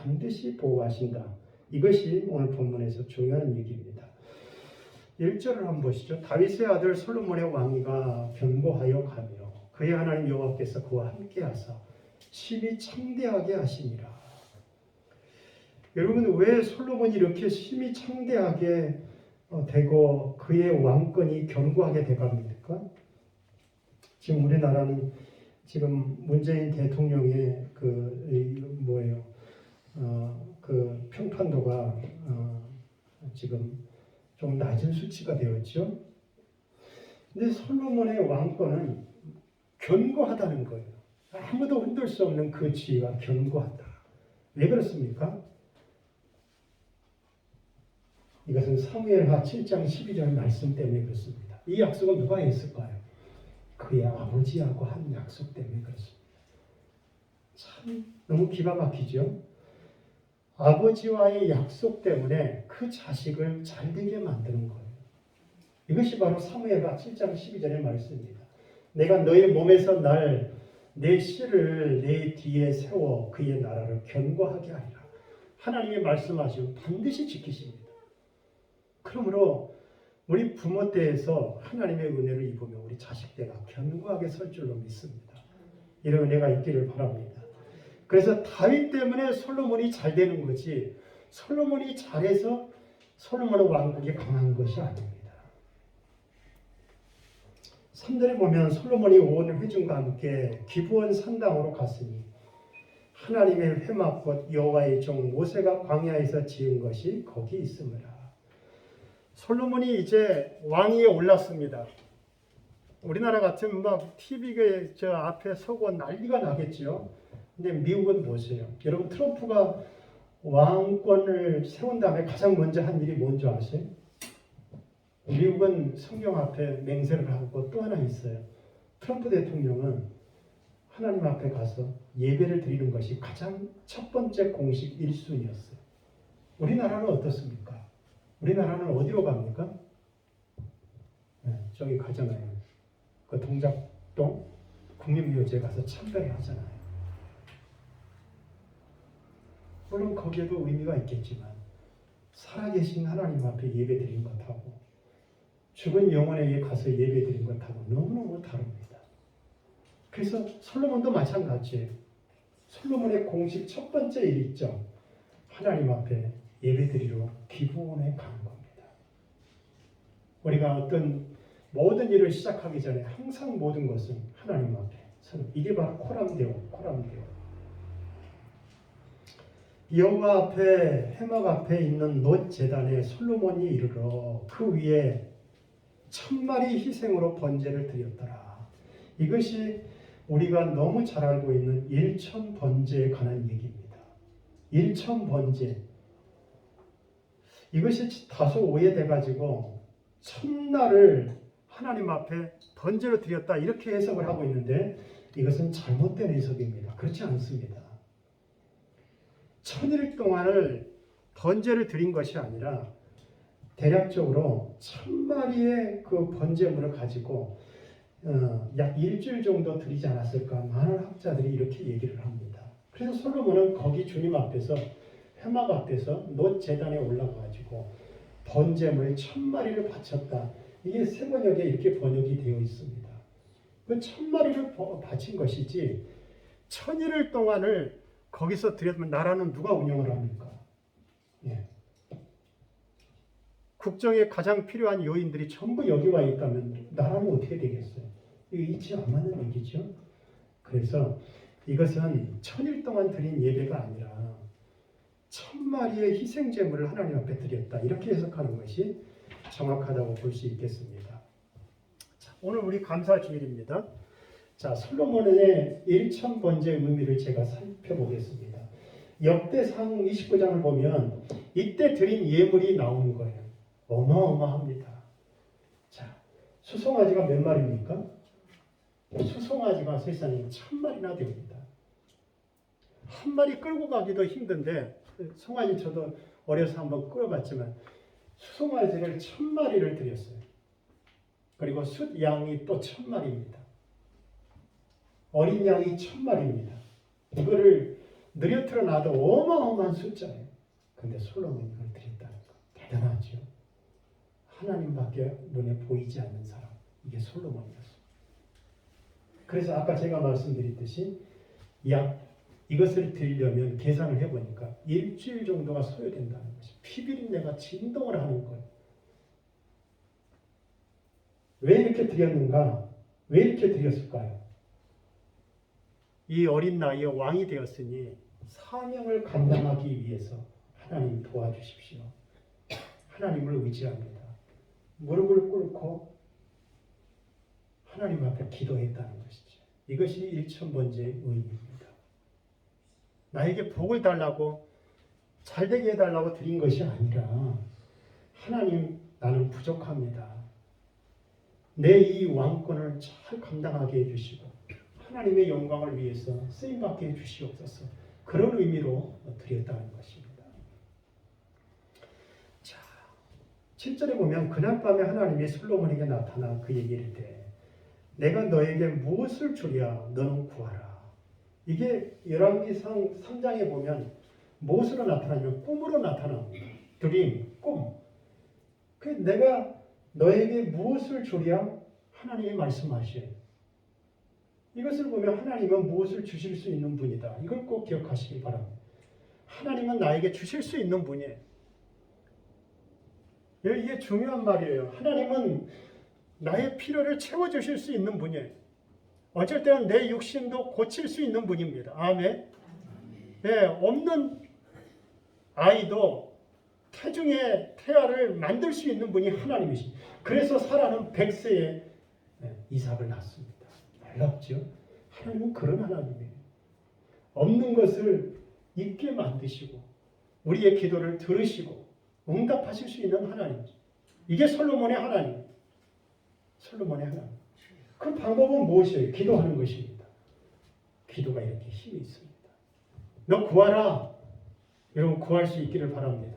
반드시 보호하신다. 이것이 오늘 본문에서 중요한 얘기입니다. 1절을 한번 보시죠. 다윗의 아들 솔로몬의 왕위가 견고하여 가며 그의 하나님 여호와께서 그와 함께 하사 심히 창대하게 하시니라. 여러분, 왜 솔로몬이 이렇게 심히 창대하게 되고 그의 왕권이 견고하게 되갑니까? 지금 우리나라는 지금 문재인 대통령의 그 평판도가 지금 좀 낮은 수치가 되었죠. 근데 솔로몬의 왕권은 견고하다는 거예요. 아무도 흔들 수 없는 그 지위가 견고하다. 왜 그렇습니까? 이것은 사무엘하 7장 12절 말씀 때문에 그렇습니다. 이 약속은 누가 했을까요? 그의 아버지하고 한 약속 때문에 그렇습니다. 참 너무 기가 막히죠? 아버지와의 약속 때문에 그 자식을 잘되게 만드는 거예요. 이것이 바로 사무엘하 7장 12절의 말씀입니다. 내가 너의 몸에서 내 씨를 내 뒤에 세워 그의 나라를 견고하게 하리라. 하나님의 말씀하시고 반드시 지키십니다. 그러므로 우리 부모 때에서 하나님의 은혜를 입으면 우리 자식 때가 견고하게 설 줄로 믿습니다. 이런 은혜가 있기를 바랍니다. 그래서 다윗 때문에 솔로몬이 잘 되는 거지 솔로몬이 잘해서 솔로몬의 왕국이 강한 것이 아닙니다. 3절에 보면 솔로몬이 온 회중과 함께 기브온 산당으로 갔으니 하나님의 회막곧 여호와의 종 모세가 광야에서 지은 것이 거기 있으므라. 솔로몬이 이제 왕위에 올랐습니다. 우리나라 같으면 막 TV에 저 앞에 서고 난리가 나겠죠. 근데 미국은 보세요. 여러분 트럼프가 왕권을 세운 다음에 가장 먼저 한 일이 뭔지 아세요? 미국은 성경 앞에 맹세를 하고 또 하나 있어요. 트럼프 대통령은 하나님 앞에 가서 예배를 드리는 것이 가장 첫 번째 공식 1순위였어요. 우리나라는 어떻습니까? 우리나라는 어디로 갑니까? 네, 저기 가잖아요. 그 동작동 국립묘지에 가서 참배를 하잖아요. 물론 거기에도 의미가 있겠지만 살아계신 하나님 앞에 예배드린 것하고 죽은 영혼에게 가서 예배드린 것하고 너무너무 다릅니다. 그래서 솔로몬도 마찬가지예요. 솔로몬의 공식 첫 번째 일이죠. 하나님 앞에 예배드리러 기브온에 가는 겁니다. 우리가 어떤 모든 일을 시작하기 전에 항상 모든 것은 하나님 앞에 서는 이게 바로 코람데오. 여호와 앞에 회막 앞에 있는 놋 제단에 솔로몬이 이르러 그 위에 1000마리 희생으로 번제를 드렸더라. 이것이 우리가 너무 잘 알고 있는 일천 번제에 관한 얘기입니다. 일천 번제. 이것이 다소 오해돼가지고 첫날을 하나님 앞에 번제로 드렸다 이렇게 해석을 하고 있는데 이것은 잘못된 해석입니다. 그렇지 않습니다. 1000일 동안을 번제를 드린 것이 아니라 대략적으로 1000마리의 그 번제물을 가지고 약 일주일 정도 드리지 않았을까 많은 학자들이 이렇게 얘기를 합니다. 그래서 솔로몬은 거기 주님 앞에서 회막 앞에서 놋 제단에 올라가가지고 번제물 1000마리를 바쳤다. 이게 세번역에 이렇게 번역이 되어 있습니다. 그 1000마리를 바친 것이지 1000일을 동안을 거기서 드렸으면 나라는 누가 운영을 합니까? 예. 국정에 가장 필요한 요인들이 전부 여기 와 있다면 나라는 어떻게 되겠어요? 이거 이치 안 맞는 얘기죠. 그래서 이것은 1000일 동안 드린 예배가 아니라 1000마리의 희생제물을 하나님 앞에 드렸다. 이렇게 해석하는 것이 정확하다고 볼 수 있겠습니다. 자, 오늘 우리 감사 주일입니다. 자, 솔로몬의 1000번제의 의미를 제가 살펴보겠습니다. 역대상 29장을 보면 이때 드린 예물이 나오는 거예요. 어마어마합니다. 자, 수송아지가 몇 마리입니까? 수송아지가 세상에 1000마리나 됩니다. 한 마리 끌고 가기도 힘든데 송아지 저도 어려서 한번 끌어봤지만 수송아지를 1000마리를 드렸어요. 그리고 숫양이 또 1000마리입니다. 어린 양이 1000마리입니다. 이거를 느려트려 놔도 어마어마한 숫자예요. 근데 솔로몬이 이걸 드렸다는 거 대단하죠. 하나님밖에 눈에 보이지 않는 사람, 이게 솔로몬이었어요. 그래서 아까 제가 말씀드렸듯이 약 이것을 드리려면 계산을 해보니까 일주일 정도가 소요된다는 것이, 피비린내가 진동을 하는 거예요. 왜 이렇게 드렸는가? 왜 이렇게 드렸을까요? 이 어린 나이에 왕이 되었으니 사명을 감당하기 위해서 하나님 도와주십시오. 하나님을 의지합니다. 무릎을 꿇고 하나님 앞에 기도했다는 것이죠. 이것이 1000번째의 의미입니다. 나에게 복을 달라고, 잘되게 해달라고 드린 것이 아니라, 하나님, 나는 부족합니다. 내 이 왕권을 잘 감당하게 해주시고 하나님의 영광을 위해서 쓰임받게 해주시옵소서. 그런 의미로 드렸다는 것입니다. 자, 7절에 보면 그날 밤에 하나님이 솔로몬에게 나타나 그에게 이르되 내가 너에게 무엇을 주랴 너는 구하라. 이게 열왕기상 3장에 보면 무엇으로 나타나냐면 꿈으로 나타납니다. 드림, 꿈. 그 내가 너에게 무엇을 주랴 하나님이 말씀하셔요. 이것을 보면 하나님은 무엇을 주실 수 있는 분이다. 이걸 꼭 기억하시기 바랍니다. 하나님은 나에게 주실 수 있는 분이에요. 이게 중요한 말이에요. 하나님은 나의 필요를 채워주실 수 있는 분이에요. 어쩔 때는 내 육신도 고칠 수 있는 분입니다. 아멘. 네, 없는 아이도 태중의 태아를 만들 수 있는 분이 하나님이십니다. 그래서 사라는 100세에 이삭을 낳습니다. 놀랍죠? 하나님은 그런 하나님이에요. 없는 것을 있게 만드시고 우리의 기도를 들으시고 응답하실 수 있는 하나님이죠. 이게 솔로몬의 하나님. 솔로몬의 하나님. 그 방법은 무엇이에요? 기도하는 것입니다. 기도가 이렇게 힘이 있습니다. 너 구하라. 여러분 구할 수 있기를 바랍니다.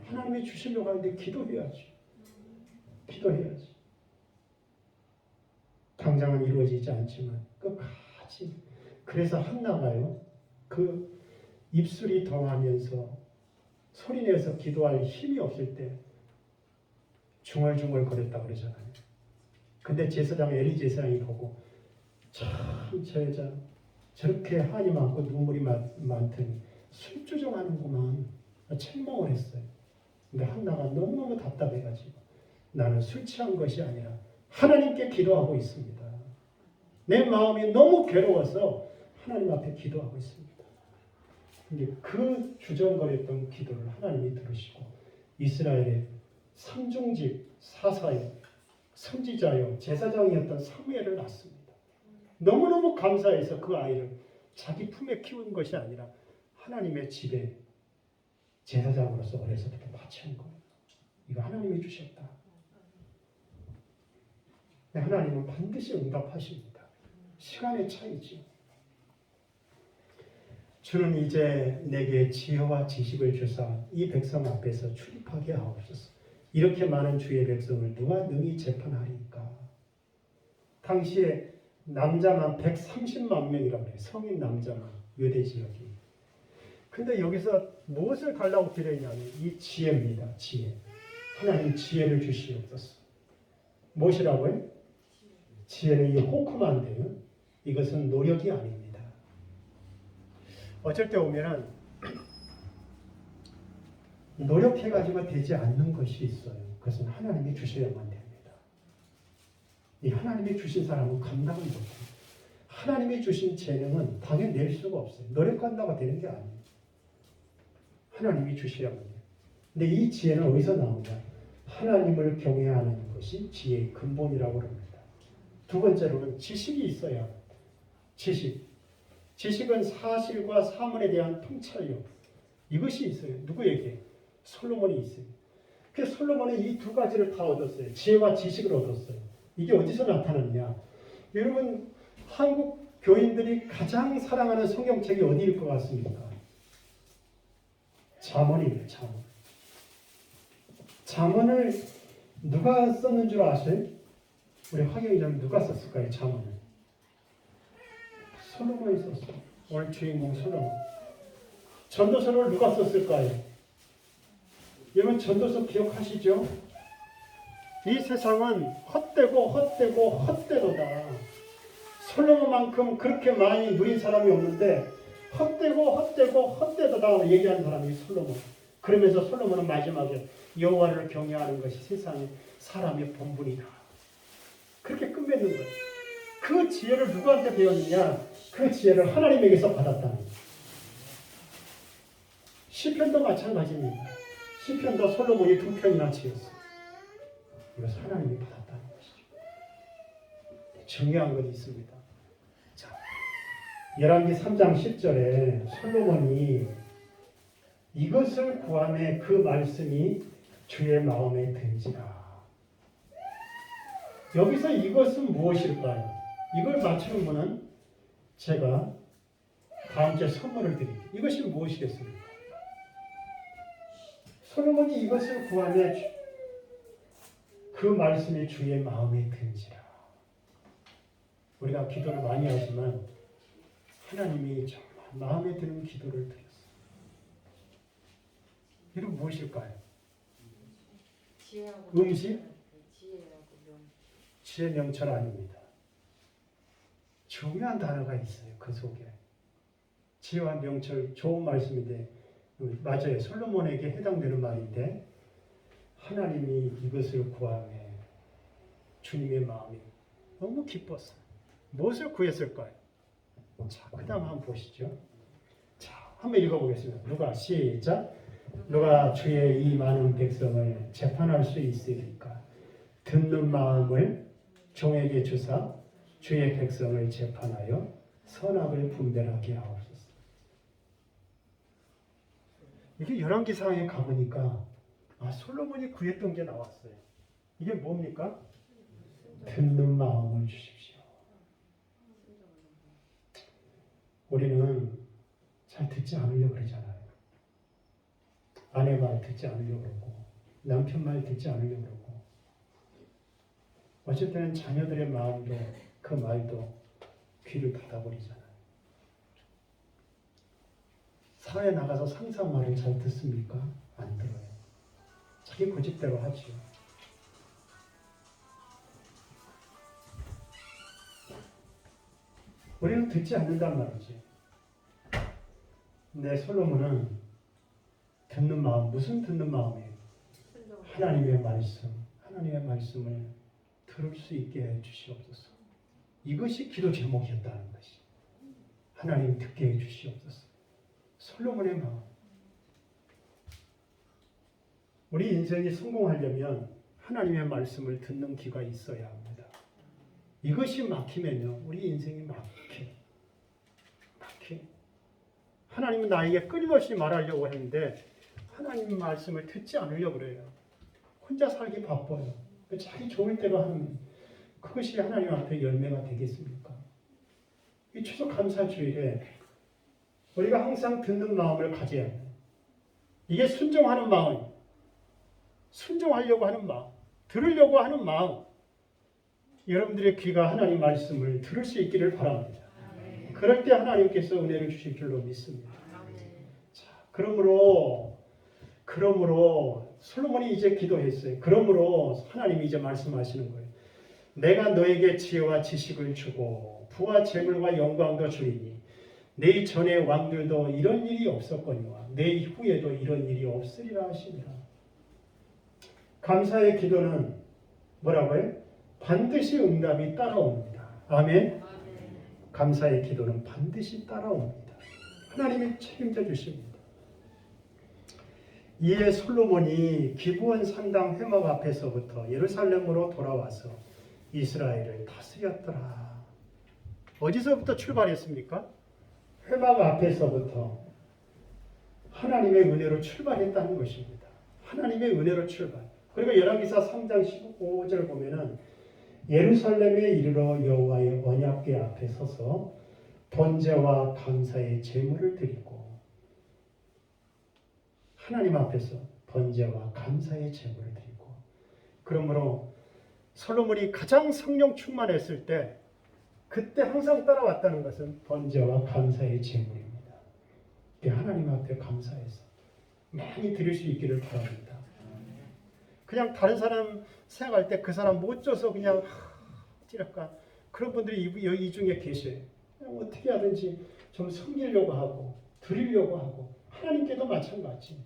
하나님이 주시려고 하는데 기도해야지. 기도해야지. 당장은 이루어지지 않지만 끝까지. 그래서 한나가요. 그 입술이 덩하면서 소리내서 기도할 힘이 없을 때 중얼중얼 거렸다고 그러잖아요. 근데 제사장 엘리 제사장이 보고 참 저 여자 저렇게 한이 많고 눈물이 많더니 술주정하는구만 책망을 했어요. 근데 한나가 너무너무 답답해가지고 나는 술 취한 것이 아니라 하나님께 기도하고 있습니다. 내 마음이 너무 괴로워서 하나님 앞에 기도하고 있습니다. 근데 그 주저거렸던 기도를 하나님이 들으시고 이스라엘의 상중직 사사요 선지자요 제사장이었던 사무엘을 낳습니다. 너무너무 감사해서 그 아이를 자기 품에 키운 것이 아니라 하나님의 집에 제사장으로서 어려서부터 바친 거예요. 이거 하나님이 주셨다. 하나님은 반드시 응답하십니다. 시간의 차이죠. 주는 이제 내게 지혜와 지식을 주사 이 백성 앞에서 출입하게 하옵소서. 이렇게 많은 주의 백성을 누가 능히 재판하리까? 당시에 남자만 130만 명이라고 해요. 성인 남자만 유대 지역이. 근데 여기서 무엇을 달라고 드렸냐면 이 지혜입니다. 지혜. 하나님 지혜를 주시옵소서. 무엇이라고요? 지혜는 이 호크만데요. 이것은 노력이 아닙니다. 어쩔 때 보면은 노력해가지고 되지 않는 것이 있어요. 그것은 하나님이 주셔야만 됩니다. 이 하나님이 주신 사람은 감당을 못해요. 하나님이 주신 재능은 당연히 낼 수가 없어요. 노력한다고 되는 게 아니에요. 하나님이 주셔야만 돼요. 근데 이 지혜는 어디서 나오냐? 하나님을 경외하는 것이 지혜의 근본이라고 합니다. 두 번째로는 지식이 있어야 합니다. 지식. 지식은 사실과 사물에 대한 통찰력. 이것이 있어요. 누구에게? 솔로몬이 있어요. 그래서 솔로몬은 이 두 가지를 다 얻었어요. 지혜와 지식을 얻었어요. 이게 어디서 나타났냐? 여러분 한국 교인들이 가장 사랑하는 성경책이 어디일 것 같습니까? 잠언입니다. 잠언. 잠언을 누가 썼는 줄 아세요? 우리 화경이자님 누가 썼을까요? 잠언을. 솔로몬이 썼어요. 오늘 주인공 솔로몬. 전도서를 누가 썼을까요? 여러분 전도서 기억하시죠? 이 세상은 헛되도다. 솔로몬만큼 그렇게 많이 누린 사람이 없는데 헛되도다 얘기하는 사람이 솔로몬. 그러면서 솔로몬은 마지막에 여호와를 경외하는 것이 세상의 사람의 본분이다. 그렇게 끝맺는 거예요. 그 지혜를 누구한테 배웠느냐? 그 지혜를 하나님에게서 받았다는 거예요. 시편도 마찬가지입니다. 시편도 솔로몬이 2편이나 지었어요. 이것을 하나님이 받았다는 것이죠. 중요한 것이 있습니다. 자, 열왕기 3장 10절에 솔로몬이 이것을 구하매 그 말씀이 주의 마음에 든지라. 여기서 이것은 무엇일까요? 이걸 맞추는 분은 제가 다음 주에 선물을 드릴게요. 이것이 무엇이겠습니까? 솔로몬이 이것을 구하매 그 말씀이 주의 마음에 든지라. 우리가 기도를 많이 하지만 하나님이 정말 마음에 드는 기도를 드렸어요. 이건 무엇일까요? 음식? 지혜 명철 아닙니다. 중요한 단어가 있어요. 그 속에. 지혜와 명철 좋은 말씀인데 맞아요. 솔로몬에게 해당되는 말인데 하나님이 이것을 구하매 주님의 마음이 너무 기뻤어요. 무엇을 구했을까요? 자, 그 다음 한번 보시죠. 자, 한번 읽어보겠습니다. 누가 시작. 누가 주의 이 많은 백성을 재판할 수 있으리까? 듣는 마음을 종에게 주사 주의 백성을 재판하여 선악을 분별하게 하옵소서. 이게 열왕기상에 가보니까 솔로몬이 구했던 게 나왔어요. 이게 뭡니까? 듣는 마음을 주십시오. 우리는 잘 듣지 않으려고 그러잖아요. 아내 말 듣지 않으려고 그러고 남편 말 듣지 않으려고 그러고 어쩔 때는 자녀들의 마음도 그 말도 귀를 닫아버리잖아요. 사회에 나가서 상사 말을 잘 듣습니까? 안 들어요. 자기 고집대로 하죠. 우리는 듣지 않는단 말이지. 근데 솔로몬은 듣는 마음, 무슨 듣는 마음이에요? 하나님의 말씀을 들을 수 있게 해 주시옵소서. 이것이 기도 제목이었다는 것이. 하나님 듣게 해 주시옵소서. 솔로몬의 마음. 우리 인생이 성공하려면 하나님의 말씀을 듣는 귀가 있어야 합니다. 이것이 막히면요, 우리 인생이 막혀. 하나님은 나에게 끊임없이 말하려고 했는데 하나님 말씀을 듣지 않으려고 그래요. 혼자 살기 바빠요. 자기 좋을 대로 하는 그것이 하나님 앞에 열매가 되겠습니까? 이 추석 감사주일에 우리가 항상 듣는 마음을 가져야 해요. 이게 순종하는 마음, 순종하려고 하는 마음, 들으려고 하는 마음. 여러분들의 귀가 하나님 말씀을 들을 수 있기를 바랍니다. 그럴 때 하나님께서 은혜를 주실 줄로 믿습니다. 자, 그러므로 솔로몬이 이제 기도했어요. 그러므로 하나님이 이제 말씀하시는 거예요. 내가 너에게 지혜와 지식을 주고 부와 재물과 영광도 주리니 내 전의 왕들도 이런 일이 없었거니와 내 후에도 이런 일이 없으리라 하시니라. 감사의 기도는 뭐라고요? 반드시 응답이 따라옵니다. 아멘. 감사의 기도는 반드시 따라옵니다. 하나님이 책임져 주십니다. 이에 솔로몬이 기브온 산당 회막 앞에서부터 예루살렘으로 돌아와서 이스라엘을 다스렸더라. 어디서부터 출발했습니까? 회막 앞에서부터 하나님의 은혜로 출발했다는 것입니다. 하나님의 은혜로 출발. 그리고 열왕기사 3장 15절 보면은 예루살렘에 이르러 여호와의 언약궤 앞에 서서 번제와 감사의 제물을 드리고 하나님 앞에서 번제와 감사의 제물을 드리고 그러므로 솔로몬이 가장 성령 충만했을 때 그때 항상 따라왔다는 것은 번제와 감사의 제물입니다. 하나님 앞에 감사해서 많이 드릴 수 있기를 바랍니다. 그냥 다른 사람 생각할 때 그 사람 못 줘서 그냥 어찌랄까 그런 분들이 이 중에 계셔요. 그냥 어떻게 하든지 좀 섬기려고 하고 드리려고 하고 하나님께도 마찬가지.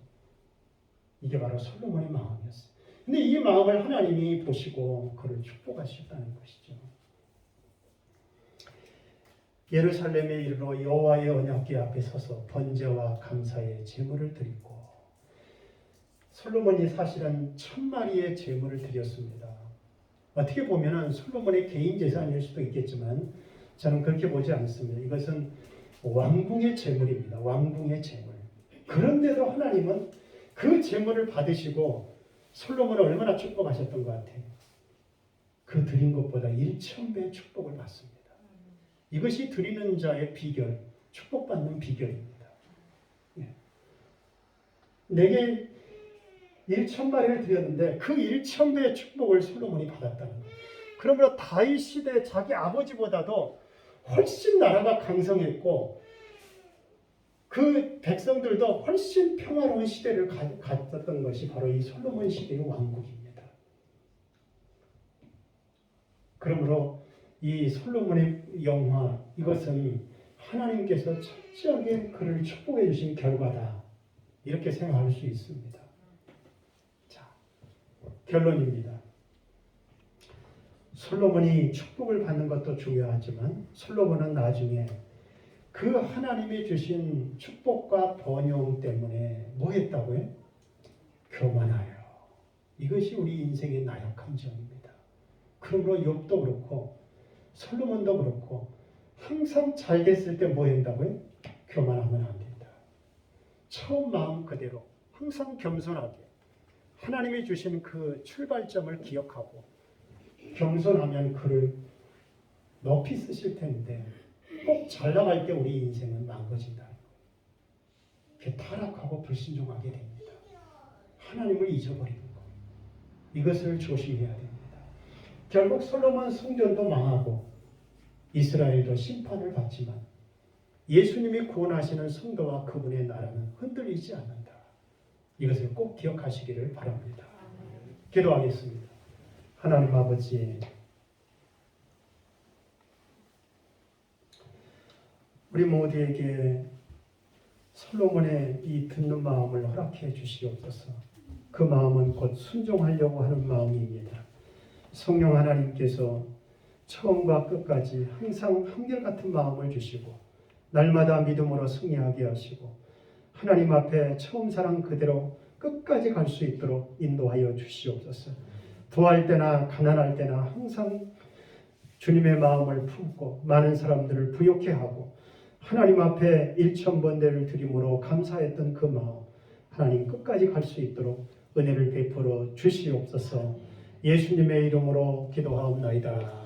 이게 바로 솔로몬의 마음이었어요. 근데 이 마음을 하나님이 보시고 그를 축복하셨다는 것이죠. 예루살렘에 이르러 여호와의 언약궤 앞에 서서 번제와 감사의 제물을 드리고, 솔로몬이 사실은 1000마리의 제물을 드렸습니다. 어떻게 보면 솔로몬의 개인 재산일 수도 있겠지만 저는 그렇게 보지 않습니다. 이것은 왕궁의 제물입니다. 왕궁의 제물. 그런데도 하나님은 그 제물을 받으시고 솔로몬을 얼마나 축복하셨던 것 같아요. 그 드린 것보다 1000배 축복을 받습니다. 이것이 드리는 자의 비결, 축복받는 비결입니다. 내게 1000마리를 드렸는데 그 1000배의 축복을 솔로몬이 받았다는 거예요. 그러므로 다윗 시대 자기 아버지보다도 훨씬 나라가 강성했고 그 백성들도 훨씬 평화로운 시대를 가졌던 것이 바로 이 솔로몬 시대의 왕국입니다. 그러므로 이 솔로몬의 영화, 이것은 하나님께서 철저하게 그를 축복해 주신 결과다, 이렇게 생각할 수 있습니다. 자, 결론입니다. 솔로몬이 축복을 받는 것도 중요하지만 솔로몬은 나중에 그 하나님이 주신 축복과 번영 때문에 뭐 했다고요? 교만하여. 이것이 우리 인생의 나약한 점입니다. 그러므로 욥도 그렇고 솔로몬도 그렇고 항상 잘 됐을 때 뭐 한다고요? 교만하면 안 된다. 처음 마음 그대로 항상 겸손하게 하나님이 주신 그 출발점을 기억하고 겸손하면 그를 높이 쓰실 텐데 꼭 잘 나갈 때 우리 인생은 망가진다. 타락하고 불신종하게 됩니다. 하나님을 잊어버리는 것. 이것을 조심해야 됩니다. 결국 솔로몬 성전도 망하고 이스라엘도 심판을 받지만 예수님이 구원하시는 성도와 그분의 나라는 흔들리지 않는다. 이것을 꼭 기억하시기를 바랍니다. 기도하겠습니다. 하나님 아버지, 우리 모두에게 솔로몬의 이 듣는 마음을 허락해 주시옵소서. 그 마음은 곧 순종하려고 하는 마음입니다. 성령 하나님께서 처음과 끝까지 항상 한결같은 마음을 주시고 날마다 믿음으로 승리하게 하시고 하나님 앞에 처음 사랑 그대로 끝까지 갈 수 있도록 인도하여 주시옵소서. 부할 때나 가난할 때나 항상 주님의 마음을 품고 많은 사람들을 부욕해 하고 하나님 앞에 1000번대를 드림으로 감사했던 그 마음, 하나님 끝까지 갈 수 있도록 은혜를 베풀어 주시옵소서. 예수님의 이름으로 기도하옵나이다.